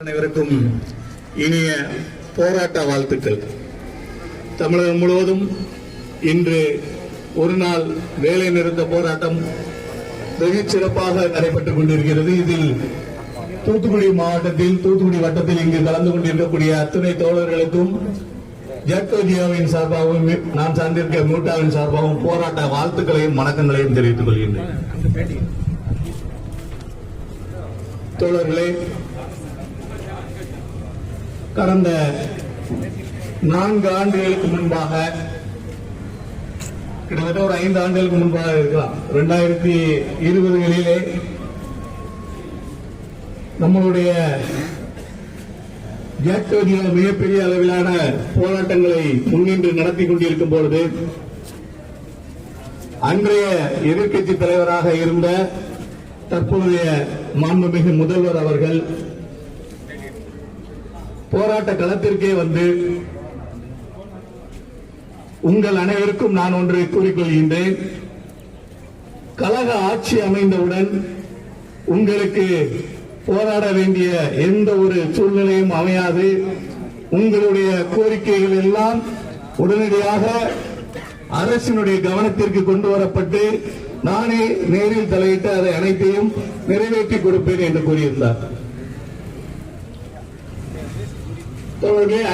அனைவருக்கும் இனிய போராட்ட வாழ்த்துக்கள். தமிழகம் முழுவதும் இன்று ஒரு நாள் வேலை நிறுத்த போராட்டம் வெகு சிறப்பாக நடைபெற்றுக் கொண்டிருக்கிறது. இதில் தூத்துக்குடி மாவட்டத்தில், தூத்துக்குடி வட்டத்தில் இங்கு கலந்து கொண்டிருக்கக்கூடிய அத்துணை தோழர்களுக்கும் ஜெட்கோஜியாவின் சார்பாகவும் நான் சார்ந்திருக்க மியூட்டாவின் சார்பாகவும் போராட்ட வாழ்த்துக்களையும் வணக்கங்களையும் தெரிவித்துக் கொள்கின்றேன். தோழர்களே, கடந்த 4 ஆண்டுகளுக்கு முன்பாக, கிட்டத்தட்ட ஒரு 5 ஆண்டுகளுக்கு முன்பாக இருக்கலாம், 2020களிலே நம்மளுடைய ஜெட்கோஜியா மிகப்பெரிய அளவிலான போராட்டங்களை முன்னின்று நடத்தி கொண்டிருக்கும் பொழுது அன்றைய எதிர்க்கட்சி தலைவராக இருந்த தற்போதைய மாண்புமிகு முதல்வர் அவர்கள் போராட்ட களத்திற்கே வந்து உங்கள் அனைவருக்கும் நான் ஒன்றை கூறிக்கொள்கின்றேன். கழக ஆட்சி அமைந்தவுடன் உங்களுக்கு போராட வேண்டிய எந்த ஒரு சூழ்நிலையும் அமையாது. உங்களுடைய கோரிக்கைகள் எல்லாம் உடனடியாக அரசினுடைய கவனத்திற்கு கொண்டு வரப்பட்டு நானே நேரில் தலையிட்டு அதை அனைத்தையும் நிறைவேற்றி கொடுப்பேன் என்று கூறியிருந்தார்.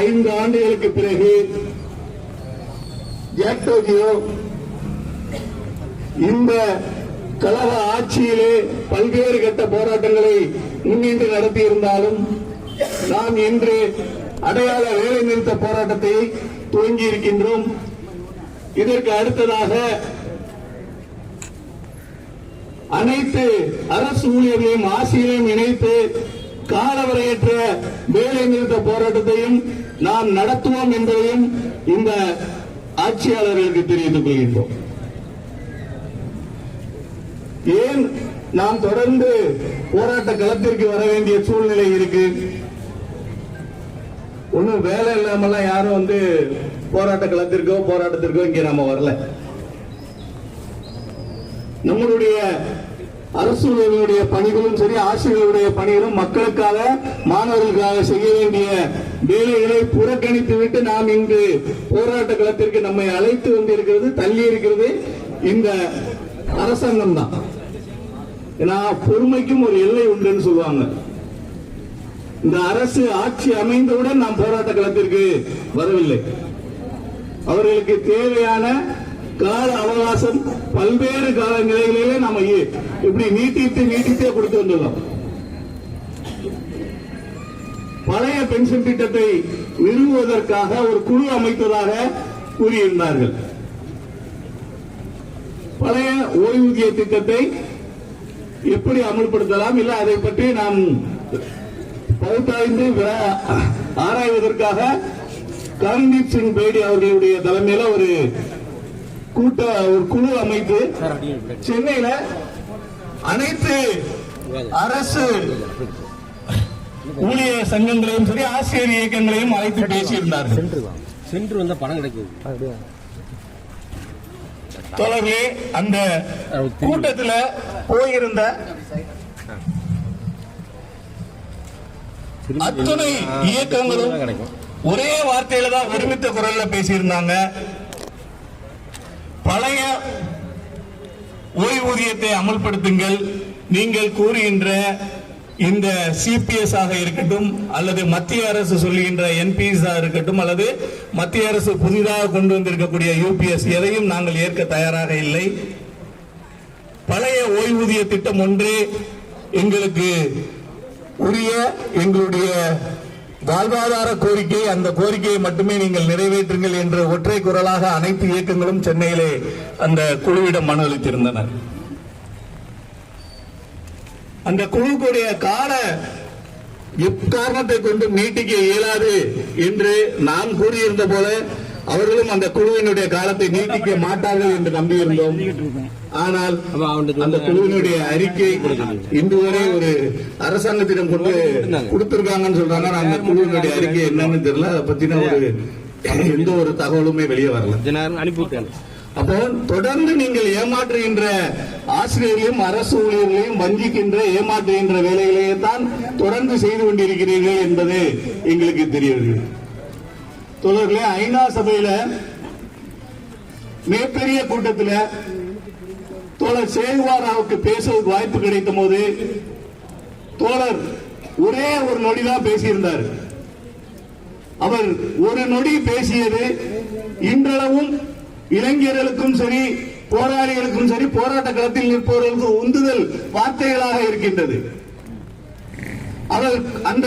5 ஆண்டுகளுக்கு பிறகு ஜெட்கோஜியோ இந்த கழக ஆட்சியிலே பல்வேறு கட்ட போராட்டங்களை முன்னின்று நடத்தியிருந்தாலும் நாம் இன்று அடையாள வேலை நிறுத்த போராட்டத்தை துவங்கி இருக்கின்றோம். இதற்கு அடுத்ததாக அனைத்து அரசு ஊழியர்களையும் ஆசிரியரையும் இணைத்து காலவரையற்ற வேலை நிறுத்த போராட்டத்தையும் நாம் நடத்துவோம் என்பதையும் இந்த ஆட்சியாளர்களுக்கு தெரிவித்துக் கொள்கின்றோம். ஏன் நாம் தொடர்ந்து போராட்ட களத்திற்கு வர வேண்டிய சூழ்நிலை இருக்கு? ஒன்னும் வேலை இல்லாமலாம் யாரும் போராட்ட களத்திற்கோ போராட்டத்திற்கோ இங்கே நாம வரல. நம்மளுடைய அரசுடைய பணிகளும் சரி, ஆசிரியர்களுடைய பணிகளும் மக்களுக்காக, மாணவர்களுக்காக செய்ய வேண்டிய வேலைகளை புறக்கணித்து விட்டு நாம் இங்கு போராட்ட களத்திற்கு நம்மை அழைத்து வந்திருக்கிறது, தள்ளி இருக்கிறது இந்த அரசாங்கம் தான். ஏன்னா பொறுமைக்கும் ஒரு எல்லை உண்டுன்னு சொல்லுவாங்க. இந்த அரசு ஆட்சி அமைந்தவுடன் நாம் போராட்ட களத்திற்கு வரவில்லை. அவர்களுக்கு தேவையான கால அவகாசம் பல்வேறு கால நிலைகளிலே நாம இப்படி நீட்டித்தே கொடுத்து வந்துள்ளோம். பழைய பென்ஷன் திட்டத்தை நிறுவுவதற்காக ஒரு குழு அமைத்ததாக கூறியிருந்தார்கள். பழைய ஓய்வூதிய திட்டத்தை எப்படி அமல்படுத்தலாம், இல்ல அதை பற்றி நாம் பகுத்தாய்ந்து ஆராய்வதற்காக கரண்தீப் சிங் பேடி அவர்களுடைய தலைமையில ஒரு குழு அமைத்து சென்னையில அனைத்து அரசு ஊழியர் சங்கங்களையும் சரி, ஆசிரியர் இயக்கங்களையும் அழைத்து பேசியிருந்தார்கள். சென்று வந்த பணம் கிடைக்குது. தோழர்களே, அந்த கூட்டத்தில் போயிருந்த அத்துணை இயக்கங்களும் ஒரே வார்த்தையில தான் ஒருமித்த குரல்ல பேசியிருந்தாங்க. பழைய ஓய்வூதியத்தை அமல்படுத்துங்கள். நீங்கள் கூறுகின்ற இந்த சிபிஎஸ் ஆக இருக்கட்டும், அல்லது மத்திய அரசு சொல்லுகின்ற என்பிஎஸ் இருக்கட்டும், அல்லது மத்திய அரசு புதிதாக கொண்டு வந்திருக்கக்கூடிய யூபிஎஸ், எதையும் நாங்கள் ஏற்க தயாராக இல்லை. பழைய ஓய்வூதிய திட்டம் ஒன்றே எங்களுக்கு உரிய, எங்களுடைய வாழ்வாதார கோரிக்கை. அந்த கோரிக்கையை மட்டுமே நீங்கள் நிறைவேற்றுங்கள் என்ற ஒற்றை குரலாக அனைத்து இயக்கங்களும் சென்னையிலே அந்த குழுவிடம் மனு அளித்திருந்தனர். அந்த குழுக்குடைய கால எக்காரணத்தை கொண்டு நீட்டிக்க இயலாது என்று நாம் கூறியிருந்த போல அவர்களும் அந்த குழுவினுடைய காலத்தை நீட்டிக்க மாட்டார்கள் என்று நம்பியிருந்தோம். ஆனால் அந்த குழுவினுடைய அறிக்கை இன்று வரை ஒரு அரசாங்கத்திடம் கொண்டு கொடுத்திருக்காங்கன்னு சொல்றாங்க. அந்த குழுவினுடைய அறிக்கை என்னன்னு தெரியல. அதை பத்தின எந்த ஒரு தகவலுமே வெளியே வரல. அப்போ தொடர்ந்து நீங்கள் ஏமாற்றுகின்ற ஆசிரியர்களையும் அரசு ஊழியர்களையும் வஞ்சிக்கின்ற ஏமாற்றுகின்ற வேலைகளையே தான் தொடர்ந்து செய்து கொண்டிருக்கிறீர்கள் என்பது எங்களுக்கு தெரியவில்லை. தொடர்களே, ஐநா சபையில மிகப்பெரிய கூட்டத்தில் தோழர் சேகுவாராவுக்கு பேசுவதற்கு வாய்ப்பு கிடைத்த போது தோழர் ஒரே ஒரு நொடிதான் பேசியிருந்தார். அவர் ஒரு நொடி பேசியது இன்றளவும் இளைஞர்களுக்கும் சரி, போராளிகளுக்கும் சரி, போராட்ட களத்தில் நிற்பவர்களுக்கு உந்துதல் வார்த்தைகளாக இருக்கின்றது. அவர் அந்த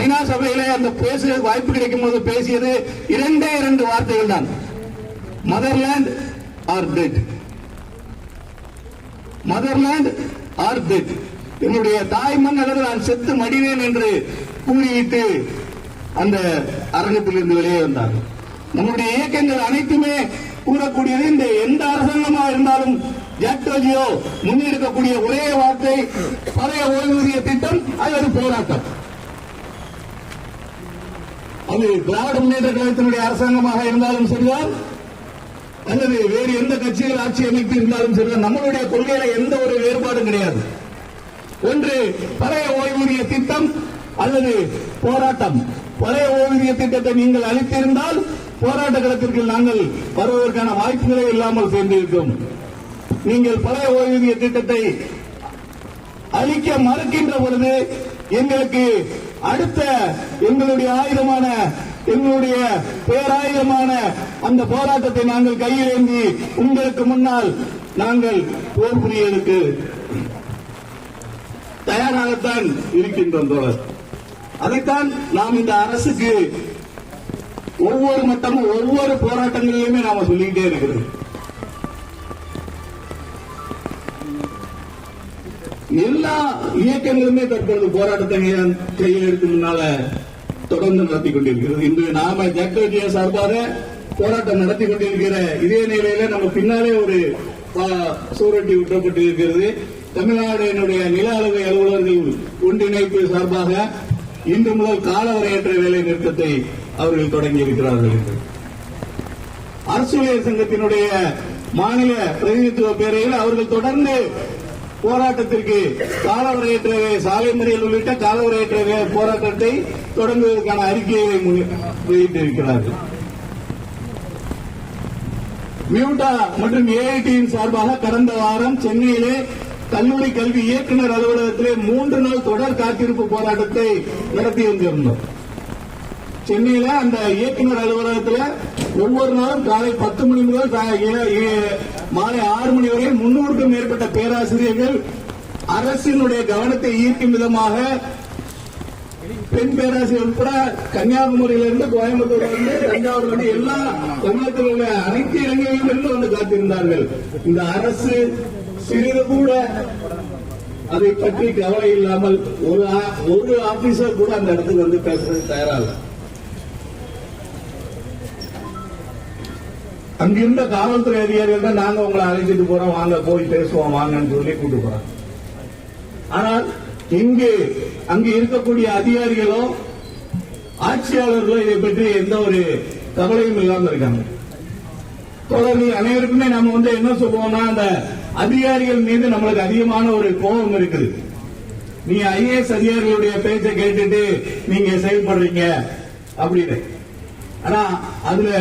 ஐநா சபையிலே அந்த பேச வாய்ப்பு கிடைக்கும் போது பேசியது இரண்டு வார்த்தைகள் தான். Motherland or dead, motherland or dead. என்னுடைய தாய்மண் அல்லது நான் செத்து மடிவேன் என்று கூறிவிட்டு அந்த அரங்கத்திலிருந்து வெளியே வந்தார். நம்முடைய இயக்கங்கள் அனைத்துமே கூறக்கூடியது, இந்த எந்த அரசாங்கமாக இருந்தாலும் ஜாக்டோஜியோ முன்னெடுக்கக்கூடிய ஒரே வார்த்தை பழைய ஓய்வூதிய திட்டம் அல்லது போராட்டம். அது திராவிட முன்னேற்ற கழகத்தினுடைய அரசாங்கமாக இருந்தாலும் சரிதான், அல்லது வேறு எந்த கட்சிகள் ஆட்சி அமைத்து இருந்தாலும் சரிதான், நம்மளுடைய கொள்கையில எந்த ஒரு வேறுபாடும் கிடையாது. ஒன்று பழைய ஓய்வூதிய திட்டம் அல்லது போராட்டம். பழைய ஓய்வூதிய திட்டத்தை நீங்கள் அளித்திருந்தால் போராட்ட களத்திற்கு நாங்கள் வருவதற்கான வாய்ப்புகளே இல்லாமல் சேர்ந்திருக்கும். நீங்கள் பழைய ஓய்வூதிய திட்டத்தை அளிக்க மறுக்கின்ற பொழுது எங்களுக்கு அடுத்த எங்களுடைய ஆயுதமான, எங்களுடைய பேராயுதமான அந்த போராட்டத்தை நாங்கள் கையில் ஏந்தி உங்களுக்கு முன்னால் நாங்கள் போர் புரியலுக்கு தயாராகத்தான் இருக்கின்றோம் தோழர். அதைத்தான் நாம் இந்த அரசுக்கு ஒவ்வொரு மட்டமும் ஒவ்வொரு போராட்டங்களிலுமே நாம சொல்லிக்கிட்டே இருக்கிறோம். எல்லா இயக்கங்களுமே தற்பொழுது போராட்டத்தை கையில் எடுத்து முன்னால தொடர்ந்து நடத்தி கொண்டிருக்கிறது. இன்று நாம ஜாக்டோஜியா சார்பாக போராட்டம் நடத்தி கொண்டிருக்கிற இதே நிலையில நம்ம பின்னாலே ஒரு சூரட்டி விட்டப்பட்டு இருக்கிறது. தமிழ்நாடு நில அளவை அலுவலர்கள் ஒன்றிணைப்பு சார்பாக இன்று முதல் காலவரையற்ற வேலை நிறுத்தத்தை அவர்கள் தொடங்கி இருக்கிறார்கள். அரசு ஊழியர் சங்கத்தினுடைய மாநில பிரதிநிதித்துவ பேரையில் அவர்கள் தொடர்ந்து போராட்டத்திற்கு காலவரையற்ற சாலை மறியல் உள்ளிட்ட காலவரையற்ற போராட்டத்தை தொடங்குவதற்கான அறிக்கையை வெளியிட்டிருக்கிறார்கள். மியூட்டா மற்றும் ஏஐடியின் சார்பாக கடந்த வாரம் சென்னையிலே கல்லூரி கல்வி இயக்குநர் அலுவலகத்திலே 3 நாள் தொடர் காத்திருப்பு போராட்டத்தை நடத்தி வந்திருந்தோம். சென்னையில அந்த இயக்குநர் அலுவலகத்தில் ஒவ்வொரு நாளும் காலை 10 மணி முதல் மாலை 6 மணி வரை 300க்கும் மேற்பட்ட பேராசிரியர்கள் அரசினுடைய கவனத்தை ஈர்க்கும் விதமாக பெண் பேராசிரியர் உட்பட கன்னியாகுமரியிலிருந்து கோயம்புத்தூரிலிருந்து தஞ்சாவூர் எல்லா தமிழகத்தில் உள்ள அனைத்து இடங்களிலிருந்து வந்து காத்திருந்தார்கள். இந்த அரசு சிறிது கூட அதை பற்றி கவலை இல்லாமல் ஒரு ஆபீசர் கூட அந்த இடத்துக்கு வந்து பேசுறது தயாராக. அங்கிருந்த காவல்துறை அதிகாரிகள் தான் நாங்க உங்களை அழைச்சிட்டு போறோம், வாங்க போய் பேசுவோம் வாங்கன்னு சொல்லி கூட்டு போறோம். ஆனால் அங்கு இருக்கக்கூடிய அதிகாரிகளோ ஆட்சியாளர்களோ இதை பற்றி எந்த ஒரு கவலையும் இல்லாமல் இருக்காங்க. தொடர்ந்து அனைவருக்குமே நம்ம என்ன சொல்லுவோம்னா, அந்த அதிகாரிகள் மீது நம்மளுக்கு அதிகமான ஒரு கோபம் இருக்குது. நீங்க ஐஏஎஸ் அதிகாரிகளுடைய பேச்சை கேட்டுட்டு நீங்க செயல்படுறீங்க அப்படின்னு. ஆனா அதுல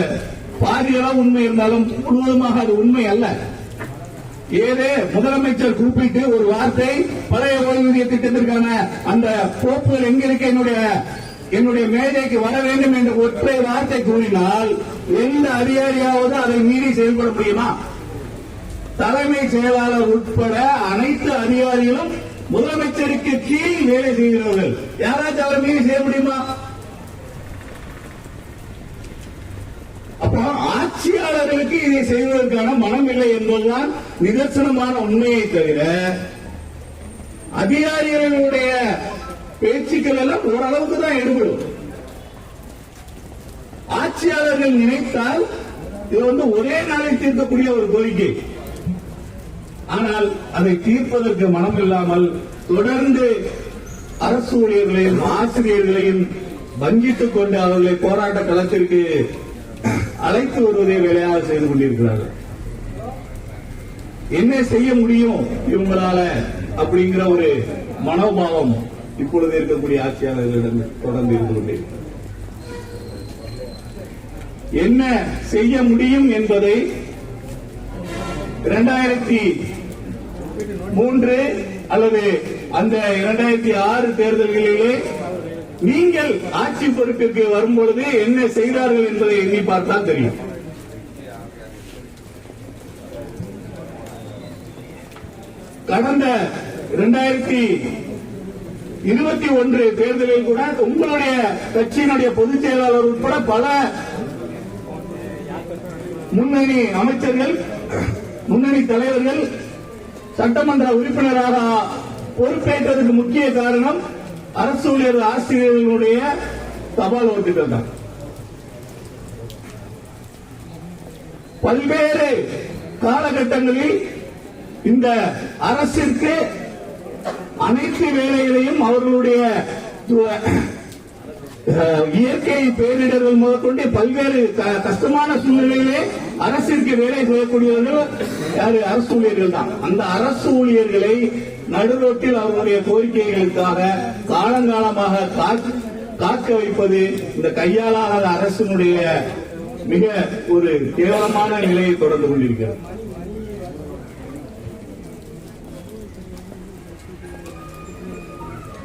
பாதியளவு உண்மை இருந்தாலும் முழுவதுமாக அது உண்மை அல்ல. ஏதே முதலமைச்சர் குறிப்பிட்டு ஒரு வார்த்தை பழைய ஓய்வூதிய திட்டத்திற்கான அந்த கோப்புகள் எங்க இருக்க என்னுடைய மேடைக்கு வர வேண்டும் என்று ஒற்றை வார்த்தை கூறினால் எந்த அதிகாரியாவது அதை மீறி செயல்பட முடியுமா? தலைமை செயலாளர் உட்பட அனைத்து அதிகாரிகளும் முதலமைச்சருக்கு கீழ் வேலை செய்கிறவர்கள். யாராச்சும் அவரை மீறி செய்ய முடியுமா? அப்போ ஆட்சியாளர்களுக்கு இதை செய்வதற்கான மனம் இல்லை என்பதுதான் நிதர்சனமான உண்மையை தவிர அதிகாரிகளுடைய பேச்சுக்கள் எல்லாம் ஓரளவுக்கு தான் எடுபடும். ஆட்சியாளர்கள் நினைத்தால் இது ஒரே நாளில் தீர்க்கக்கூடிய ஒரு கோரிக்கை. ஆனால் அதை தீர்ப்பதற்கு மனம் இல்லாமல் தொடர்ந்து அரசு ஊழியர்களையும் ஆசிரியர்களையும் வஞ்சித்துக் கொண்டு அவர்களை போராட்ட களத்திற்கு அழைத்து வருவதை வேலையாக செய்து கொண்டிருக்கிறார்கள். என்ன செய்ய முடியும் இவங்களால அப்படிங்கிற ஒரு மனோபாவம் இப்பொழுது இருக்கக்கூடிய ஆட்சியாளர்களிடம் தொடர்ந்து இருந்து கொண்டிருக்கிறது. என்ன செய்ய முடியும் என்பதை 2003 அல்லது அந்த 2006 தேர்தல்களிலே நீங்கள் ஆட்சி பொறுப்பிற்கு வரும்பொழுது என்ன செய்தார்கள் என்பதை எண்ணி பார்த்தால் தெரியும். கடந்த 2021 தேர்தலில் கூட உங்களுடைய கட்சியினுடைய பொதுச் செயலாளர் உட்பட பல முன்னணி அமைச்சர்கள், முன்னணி தலைவர்கள் சட்டமன்ற உறுப்பினராக பொறுப்பேற்றதற்கு முக்கிய காரணம் அரசு ஊழியர் ஆசிரியர்களுடைய தபால் ஓட்டுகள் தான். பல்வேறு காலகட்டங்களில் இந்த அரசிற்கு அனைத்து வேலைகளையும் அவர்களுடைய இயற்கை பேரிடர்கள் முதற்கொண்டு பல்வேறு கஷ்டமான சூழ்நிலையிலே அரசிற்கு வேலை செய்யக்கூடியவர்கள் யாரு? அரசு ஊழியர்கள் தான். அந்த அரசு ஊழியர்களை நடுரோட்டில் அவர்களுடைய கோரிக்கைகளுக்காக காலங்காலமாக காக்க வைப்பது இந்த கையாளாத அரசினுடைய மிக ஒரு கேவலமான நிலையை தொடர்ந்து கொண்டிருக்கிறது.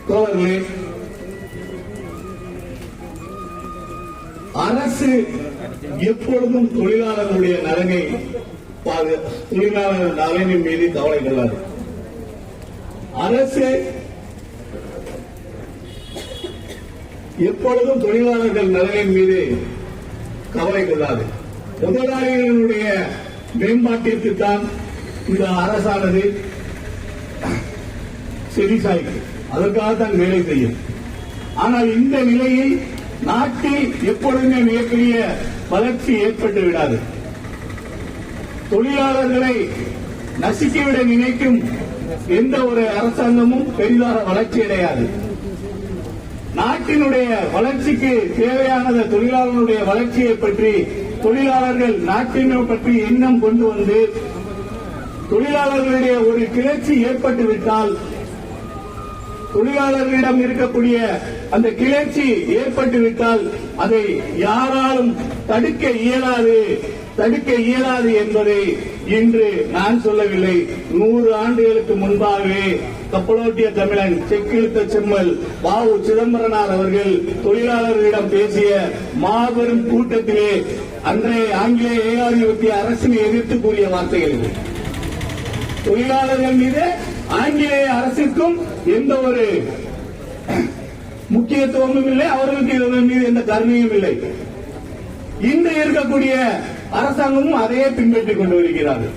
தோழர்களே, அரசு எப்பொழுதும் தொழிலாளர்களுடைய தொழிலாளர் நலனின் மீது கவலை கொள்ளாது. அரசு எப்பொழுதும் தொழிலாளர்கள் நலனின் மீது கவலை கொள்ளாது. முதலாளிகளுடைய மேம்பாட்டிற்குத்தான் இந்த அரசானது செவிசாய்க்கும், அதற்காகத்தான் வேலை செய்யும். ஆனால் இந்த நிலையில் நாட்டில் எப்பொழுதுமே மிகப்பெரிய வளர்ச்சி ஏற்பட்டு விடாது. தொழிலாளர்களை நசுக்கிவிட நினைக்கும் எந்த ஒரு அரசாங்கமும் பெரிதாக வளர்ச்சி அடையாது. நாட்டினுடைய வளர்ச்சிக்கு தேவையானது தொழிலாளர்களுடைய வளர்ச்சியை பற்றி தொழிலாளர்கள் நாட்டினை பற்றி எண்ணம் கொண்டு வந்து தொழிலாளர்களுடைய ஒரு கிளர்ச்சி ஏற்பட்டுவிட்டால், தொழிலாளர்களிடம் இருக்கக்கூடிய அந்த கிளர்ச்சி ஏற்பட்டுவிட்டால் அதை யாராலும் தடுக்க இயலாது என்பதை இன்று நான் சொல்லவில்லை. 100 ஆண்டுகளுக்கு முன்பாகவே கப்பலோட்டிய தமிழன் செக்கிழுத்த செம்மல் வாவு சிதம்பரனார் அவர்கள் தொழிலாளர்களிடம் பேசிய மாபெரும் கூட்டத்திலே அன்றைய ஆங்கிலேய ஏகாதிபத்திய அரசினை எதிர்த்து கூறிய வார்த்தைகள். தொழிலாளர்கள் மீது ஆங்கிலேய அரசிற்கும் எந்த ஒரு முக்கியத்துவமும் இல்லை, அவர்களுக்கு இதன் மீது எந்த கருணையும் இல்லை. இன்று இருக்கக்கூடிய அரசாங்கமும் அதையே பின்பற்றிக் கொண்டு வருகிறார்கள்.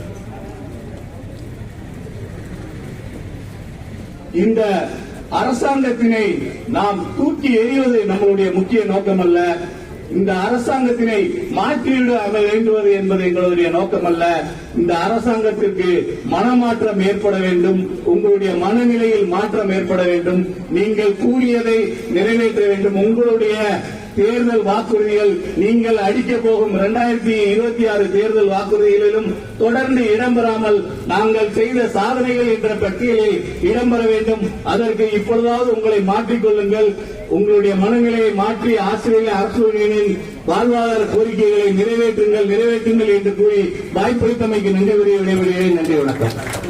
இந்த அரசாங்கத்தினை நாம் தூக்கி எறிவது நம்முடைய முக்கிய நோக்கம் அல்ல. இந்த அரசாங்கத்தினை மாற்றிவிட வேண்டுவது என்பது எங்களுடைய நோக்கம் அல்ல. இந்த அரசாங்கத்திற்கு மனமாற்றம் ஏற்பட வேண்டும், உங்களுடைய மனநிலையில் மாற்றம் ஏற்பட வேண்டும், நீங்கள் கூறியதை நிறைவேற்ற வேண்டும். உங்களுடைய தேர்தல் வாக்குறுதிகள், நீங்கள் அடிக்க போகும் 2026 தேர்தல் வாக்குறுதிகளிலும் தொடர்ந்து இடம்பெறாமல் நாங்கள் செய்த சாதனைகள் என்ற பட்டியலில் இடம்பெற வேண்டும். அதற்கு இப்பொழுதாவது உங்களை மாற்றிக்கொள்ளுங்கள். உங்களுடைய மனநிலையை மாற்றி ஆசிரியர் அரசு ஊழியர்களின் வாழ்வாதார கோரிக்கைகளை நிறைவேற்றுங்கள் என்று கூறி வாய்ப்பளித்தமைக்கு நன்றி விடைபெறுகிறேன். நன்றி, வணக்கம்.